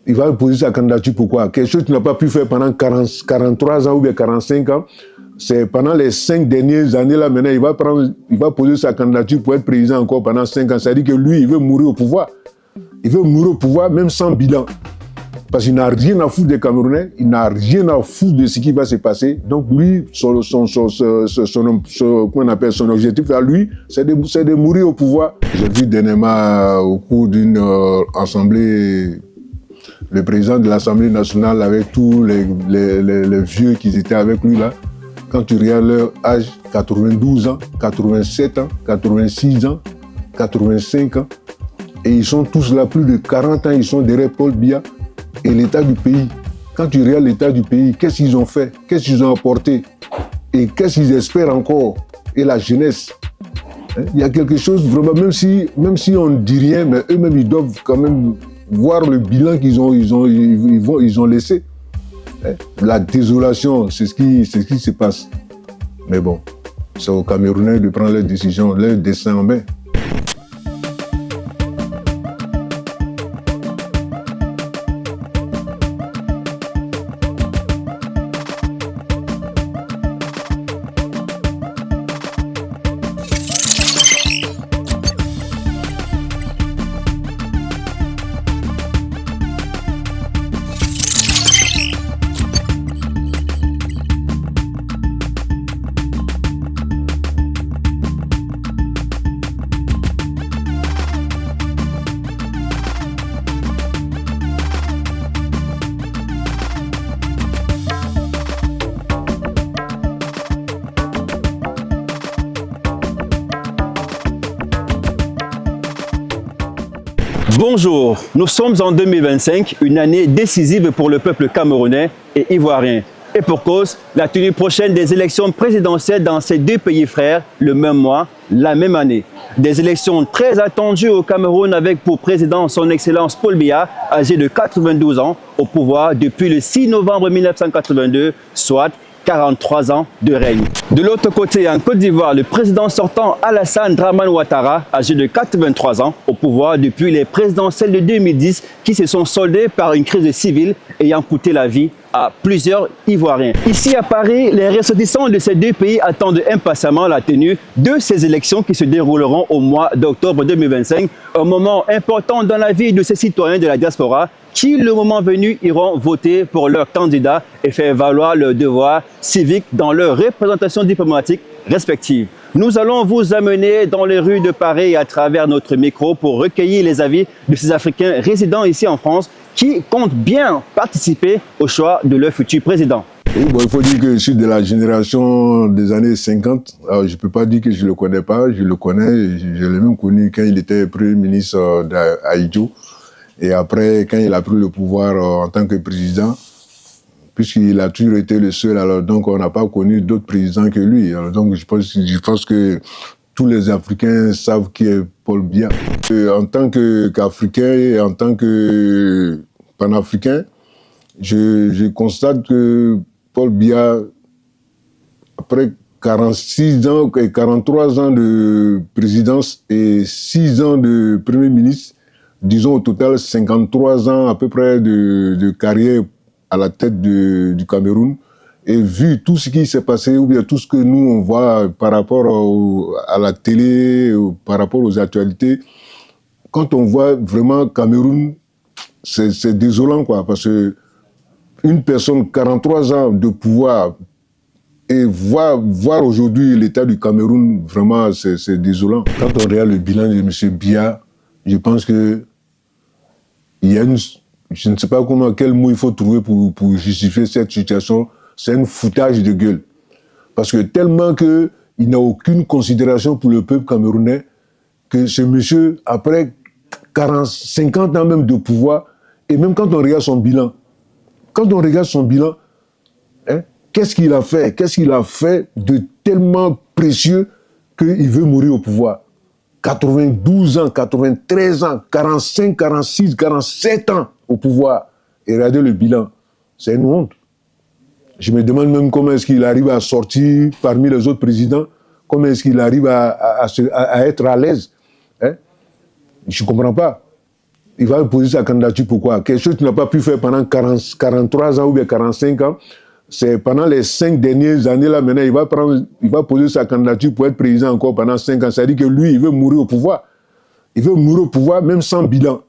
Il va poser sa candidature pourquoi? Quelque chose qu'il n'a pas pu faire pendant 43 ans ou bien 45 ans. C'est pendant les 5 dernières années, là, maintenant, il va poser sa candidature pour être président encore pendant 5 ans. C'est-à-dire que lui, il veut mourir au pouvoir. Il veut mourir au pouvoir, même sans bilan. Parce qu'il n'a rien à foutre des Camerounais, il n'a rien à foutre de ce qui va se passer. Donc lui, comment on appelle son objectif à lui, c'est de mourir au pouvoir. J'ai vu dernièrement au cours d'une assemblée, le président de l'Assemblée nationale avec tous les vieux qui étaient avec lui là. Quand tu regardes leur âge, 92 ans, 87 ans, 86 ans, 85 ans, et ils sont tous là, plus de 40 ans, ils sont derrière Paul Biya. Et l'état du pays, quand tu regardes l'état du pays, qu'est-ce qu'ils ont fait? Qu'est-ce qu'ils ont apporté? Et qu'est-ce qu'ils espèrent encore? Et la jeunesse. Il y a quelque chose vraiment, même si on ne dit rien, mais eux-mêmes, ils doivent quand même voir le bilan qu'ils ont laissé. La désolation, c'est ce qui se passe. Mais bon, c'est aux Camerounais de prendre leurs décisions, leur destin en main. Bonjour, nous sommes en 2025, une année décisive pour le peuple camerounais et ivoirien. Et pour cause, la tenue prochaine des élections présidentielles dans ces deux pays frères, le même mois, la même année. Des élections très attendues au Cameroun avec pour président son Excellence Paul Biya, âgé de 92 ans, au pouvoir depuis le 6 novembre 1982, soit 43 ans de règne. De l'autre côté, en Côte d'Ivoire, le président sortant Alassane Dramane Ouattara, âgé de 83 ans, au pouvoir depuis les présidentielles de 2010 qui se sont soldées par une crise civile ayant coûté la vie à plusieurs Ivoiriens. Ici à Paris, les ressortissants de ces deux pays attendent impatiemment la tenue de ces élections qui se dérouleront au mois d'octobre 2025, un moment important dans la vie de ces citoyens de la diaspora qui, le moment venu, iront voter pour leur candidat et faire valoir leurs devoirs civiques dans leur représentation diplomatique respective. Nous allons vous amener dans les rues de Paris à travers notre micro pour recueillir les avis de ces Africains résidant ici en France qui comptent bien participer au choix de leur futur président. Oui, bon, il faut dire que je suis de la génération des années 50. Alors, je ne peux pas dire que je ne le connais pas, je le connais. Je l'ai même connu quand il était Premier ministre d'Haïti. Et après, quand il a pris le pouvoir en tant que président, puisqu'il a toujours été le seul, alors donc on n'a pas connu d'autres présidents que lui. Alors donc je pense que tous les Africains savent qui est Paul Biya. En tant qu'Africain et en tant que panafricain, je constate que Paul Biya, après 46 ans et 43 ans de présidence et 6 ans de Premier ministre, disons au total 53 ans à peu près de carrière à la tête du Cameroun, et vu tout ce qui s'est passé, ou bien tout ce que nous on voit par rapport à la télé, par rapport aux actualités, quand on voit vraiment Cameroun, c'est désolant, quoi, parce que une personne, 43 ans de pouvoir, et voir aujourd'hui l'état du Cameroun, vraiment, c'est désolant. Quand on regarde le bilan de M. Biya, je pense que il y a je ne sais pas quel mot il faut trouver pour justifier cette situation, c'est un foutage de gueule. Parce que tellement qu'il n'a aucune considération pour le peuple camerounais, que ce monsieur, après 50 ans même de pouvoir, et même quand on regarde son bilan, hein, qu'est-ce qu'il a fait? Qu'est-ce qu'il a fait de tellement précieux qu'il veut mourir au pouvoir? 92 ans, 93 ans, 45, 46, 47 ans au pouvoir. Et regardez le bilan. C'est une honte. Je me demande même comment est-ce qu'il arrive à sortir parmi les autres présidents, comment est-ce qu'il arrive à être à l'aise. Hein? Je ne comprends pas. Il va poser sa candidature pourquoi? Quelque chose qu'il n'a pas pu faire pendant 43 ans ou bien 45 ans. C'est pendant les 5 dernières années, là, maintenant, il va poser sa candidature pour être président encore pendant 5 ans. C'est-à-dire que lui, il veut mourir au pouvoir. Il veut mourir au pouvoir, même sans bilan.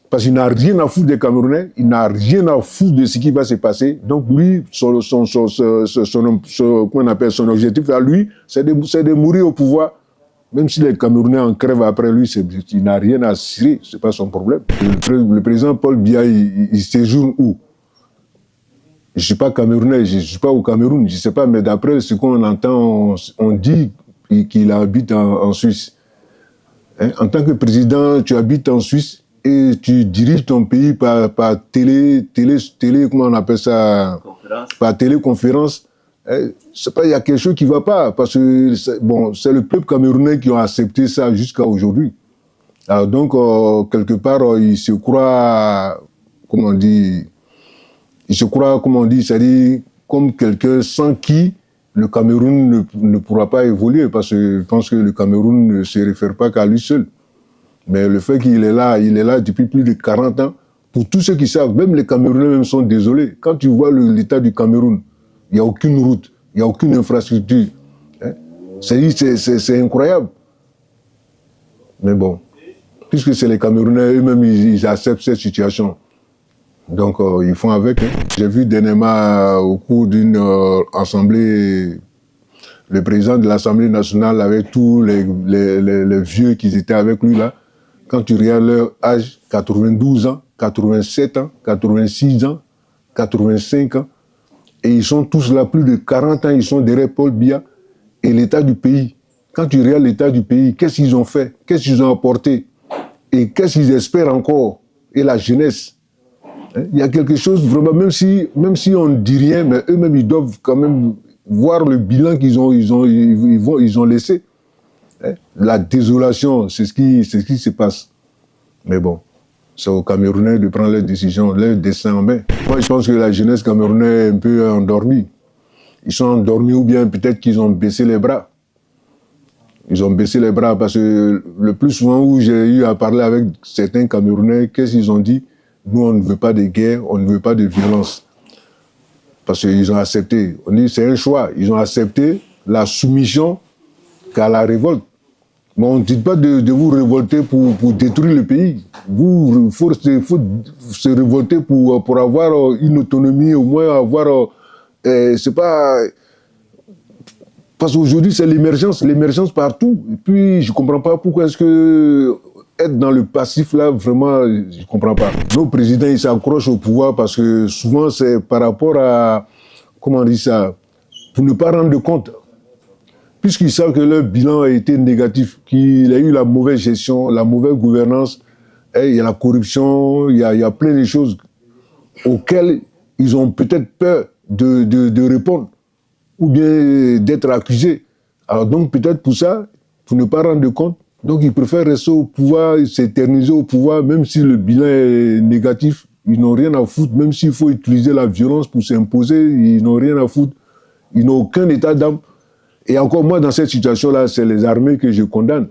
Parce qu'il n'a rien à foutre des Camerounais, il n'a rien à foutre de ce qui va se passer. Donc lui, comment on appelle son objectif à lui, c'est de mourir au pouvoir. Même si les Camerounais en crèvent après lui, il n'a rien à cirer, ce n'est pas son problème. Le président Paul Biya, il séjourne où? Je ne suis pas Camerounais, je ne suis pas au Cameroun, je ne sais pas, mais d'après ce qu'on entend, on dit qu'il habite en Suisse. Hein? En tant que président, tu habites en Suisse, et tu diriges ton pays par télé, comment on appelle ça? Par téléconférence. C'est pas, il y a quelque chose qui ne va pas, parce que c'est le peuple camerounais qui a accepté ça jusqu'à aujourd'hui. Alors donc, quelque part, il se croit, comment on dit, c'est-à-dire comme quelqu'un sans qui le Cameroun ne pourra pas évoluer, parce que je pense que le Cameroun ne se réfère pas qu'à lui seul. Mais le fait qu'il est là depuis plus de 40 ans, pour tous ceux qui savent, même les Camerounais même sont désolés. Quand tu vois l'état du Cameroun, il n'y a aucune route, il n'y a aucune infrastructure. Hein? C'est incroyable. Mais bon, puisque c'est les Camerounais eux-mêmes, ils acceptent cette situation. Donc, ils font avec. Hein. J'ai vu dernièrement, au cours d'une assemblée, le président de l'Assemblée nationale avec tous les vieux qui étaient avec lui là. Quand tu regardes leur âge, 92 ans, 87 ans, 86 ans, 85 ans, et ils sont tous là, plus de 40 ans, ils sont derrière Paul Biya et l'état du pays. Quand tu regardes l'état du pays, qu'est-ce qu'ils ont fait? Qu'est-ce qu'ils ont apporté? Et qu'est-ce qu'ils espèrent encore? Et la jeunesse. Hein? Il y a quelque chose, vraiment, même si on ne dit rien, mais eux-mêmes, ils doivent quand même voir le bilan qu'ils ont laissé. La désolation, c'est ce qui se passe. Mais bon, c'est aux Camerounais de prendre leurs décisions, leur destin en main. Moi, je pense que la jeunesse camerounaise est un peu endormie. Ils sont endormis ou bien peut-être qu'ils ont baissé les bras. Ils ont baissé les bras parce que le plus souvent où j'ai eu à parler avec certains Camerounais, qu'est-ce qu'ils ont dit? Nous, on ne veut pas de guerre, on ne veut pas de violence. Parce qu'ils ont accepté. On dit c'est un choix. Ils ont accepté la soumission qu'à la révolte. Mais on ne dit pas de vous révolter pour détruire le pays. Il faut se révolter pour avoir une autonomie, au moins avoir... c'est pas... Parce qu'aujourd'hui, c'est l'émergence partout. Et puis, je ne comprends pas pourquoi est-ce que être dans le passif, là, vraiment, je ne comprends pas. Nos présidents, ils s'accrochent au pouvoir parce que souvent, c'est par rapport à... Comment on dit ça? Pour ne pas rendre compte. Puisqu'ils savent que leur bilan a été négatif, qu'il y a eu la mauvaise gestion, la mauvaise gouvernance, il y a la corruption, il y a plein de choses auxquelles ils ont peut-être peur de répondre ou bien d'être accusés. Alors donc peut-être pour ça, pour ne pas rendre compte, donc ils préfèrent rester au pouvoir, s'éterniser au pouvoir, même si le bilan est négatif, ils n'ont rien à foutre, même s'il faut utiliser la violence pour s'imposer, ils n'ont rien à foutre, ils n'ont aucun état d'âme. Et encore moi, dans cette situation-là, c'est les armées que je condamne.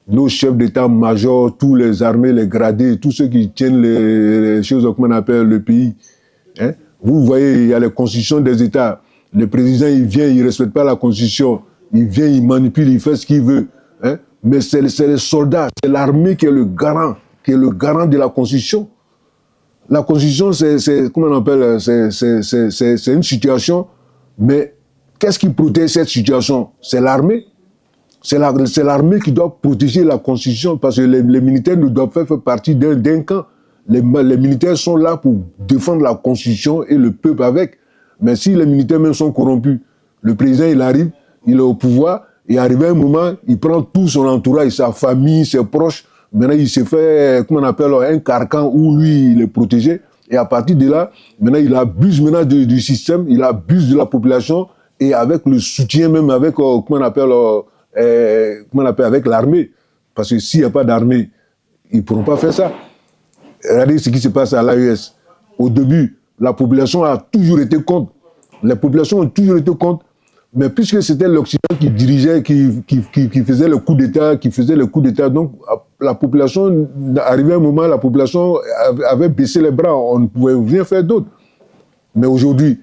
Nos chefs d'état-major, tous les armées, les gradés, tous ceux qui tiennent les choses qu'on appelle le pays. Hein? Vous voyez, il y a les constitutions des États. Le président, il vient, il ne respecte pas la constitution. Il vient, il manipule, il fait ce qu'il veut. Hein? Mais c'est les soldats, c'est l'armée qui est le garant de la constitution. La constitution, c'est comment on appelle, c'est une situation, mais qu'est-ce qui protège cette situation? C'est l'armée. C'est l'armée qui doit protéger la Constitution parce que les militaires ne doivent pas faire partie d'un camp. Les militaires sont là pour défendre la Constitution et le peuple avec. Mais si les militaires même sont corrompus, le président il arrive, il est au pouvoir, et arrivé un moment, il prend tout son entourage, sa famille, ses proches. Maintenant, il se fait, comment on appelle, un carcan où lui, il est protégé. Et à partir de là, maintenant, il abuse maintenant du système, il abuse de la population. Et avec le soutien même, avec, comment on appelle, avec l'armée. Parce que s'il n'y a pas d'armée, ils ne pourront pas faire ça. Regardez ce qui se passe à l'AES. Au début, la population a toujours été contre. Les populations ont toujours été contre. Mais puisque c'était l'Occident qui dirigeait, qui faisait le coup d'État, donc la population, arrivé un moment, la population avait baissé les bras, on ne pouvait rien faire d'autre. Mais aujourd'hui,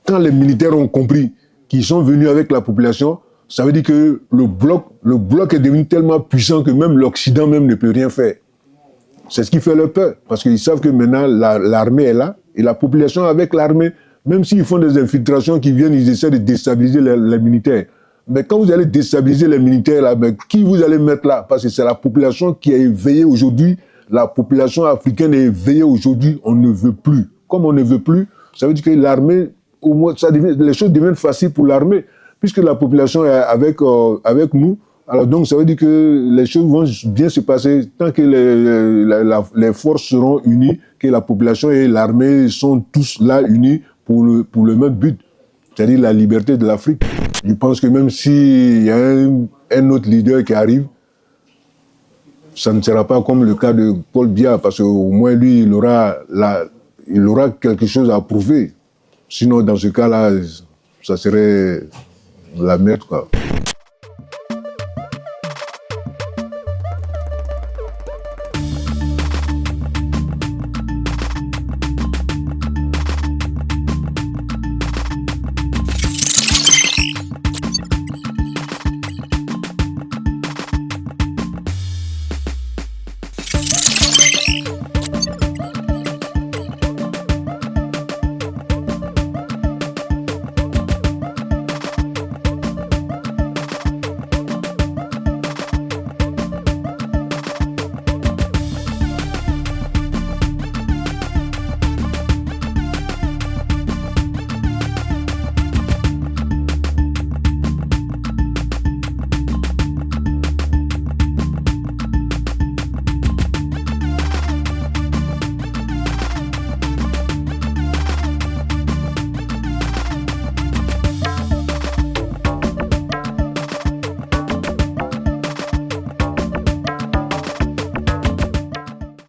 quand les militaires ont compris qu'ils sont venus avec la population, ça veut dire que le bloc est devenu tellement puissant que même l'Occident même ne peut rien faire. C'est ce qui fait leur peur, parce qu'ils savent que maintenant l'armée est là, et la population avec l'armée, même s'ils font des infiltrations qui viennent, ils essaient de déstabiliser les militaires. Mais quand vous allez déstabiliser les militaires, là, ben, qui vous allez mettre là? Parce que c'est la population qui est éveillée aujourd'hui, la population africaine est éveillée aujourd'hui, on ne veut plus. Comme on ne veut plus, ça veut dire que l'armée, au moins, les choses deviennent faciles pour l'armée, puisque la population est avec nous. Alors donc, ça veut dire que les choses vont bien se passer tant que les forces seront unies, que la population et l'armée sont tous là unis pour le même but, c'est-à-dire la liberté de l'Afrique. Je pense que même s'il y a un autre leader qui arrive, ça ne sera pas comme le cas de Paul Biya, parce qu'au moins lui, il aura quelque chose à prouver. Sinon, dans ce cas-là, ça serait la merde, quoi.